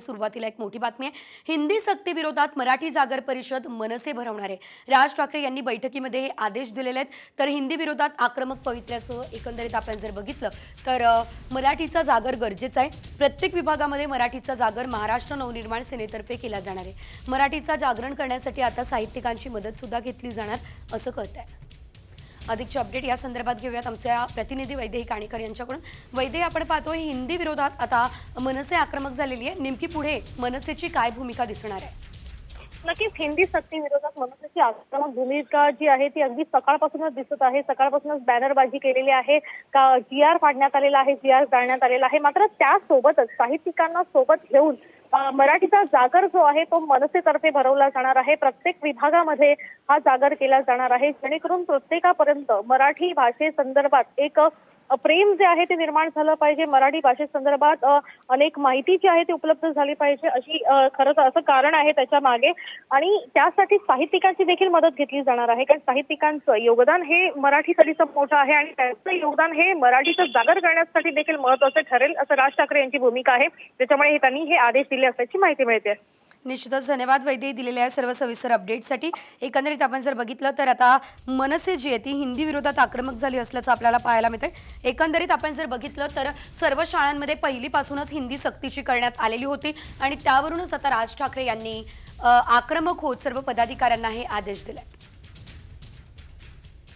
सुरुवातीला एक मोठी बातमी आहे। हिंदी सक्ती विरोधात मराठी जागर परिषद मनसे भरवणार आहे। राज ठाकरे यांनी बैठकीमध्ये हे आदेश दिलेले आहेत। तर हिंदी विरोधात आक्रमक पवित्र्यासह एकंदरीत आपण जर बघितलं तर मराठीचा जागर गरजेचा आहे। प्रत्येक विभागामध्ये मराठीचा जागर महाराष्ट्र नवनिर्माण सेनेतर्फे केला जाणार आहे। मराठीचा जागरण करण्यासाठी आता साहित्यिकांची मदत सुद्धा घेतली जाणार असं कळतंय। अधिकचे अपडेट या संदर्भात घेऊयात आमच्या प्रतिनिधी वैदेही काणेकर यांच्याकडून। वैदेही, आपण पाहतोय हिंदी विरोधात आता मनसे आक्रमक झालेली आहे, नेमकी पुढे मनसेची काय भूमिका दिसणार आहे? नक्कीच हिंदी सक्ती विरोधात मनसेची आक्रमक भूमिका जी आहे ती अगदी सकाळपासूनच दिसत आहे। सकाळपासूनच बॅनरबाजी केलेली आहे, का GR फाडण्यात आलेला आहे, GR जाळण्यात आलेला आहे। मात्र त्यासोबतच साहित्यिकांना सोबत घेऊन मराठीचा जागर जो आहे तो मनसेतर्फे भरवला जाणार आहे। प्रत्येक विभागामध्ये हा जागर केला जाणार आहे, जेणेकरून प्रत्येकापर्यंत मराठी भाषेसंदर्भात एक प्रेम जे आहे ते निर्माण झालं पाहिजे। मराठी भाषेसंदर्भात अनेक माहिती जी आहे ती उपलब्ध झाली पाहिजे, अशी खरं तर असं कारण आहे त्याच्या मागे। आणि त्यासाठी साहित्यिकांची देखील मदत घेतली जाणार आहे, कारण साहित्यिकांचं योगदान हे मराठीसाठीचं मोठं आहे आणि त्यांचं योगदान हे मराठीचं जागर करण्यासाठी देखील महत्त्वाचं ठरेल, असं राज ठाकरे यांची भूमिका आहे। त्याच्यामुळे त्यांनी हे आदेश दिले असल्याची माहिती मिळते। निश्चितच धन्यवाद वैदेही दिलेल्या सर्व सविस्तर अपडेटसाठी। एकंदरीत आपण जर बघितलं तर आता मनसे जी आहे ती हिंदी विरोधात आक्रमक झाली असल्याचं आपल्याला पाहायला मिळतंय। एकंदरीत आपण जर बघितलं तर सर्व शाळांमध्ये पहिलीपासूनच हिंदी सक्तीची करण्यात आलेली होती आणि त्यावरूनच आता राज ठाकरे यांनी आक्रमक होत सर्व पदाधिकाऱ्यांना हे आदेश दिले।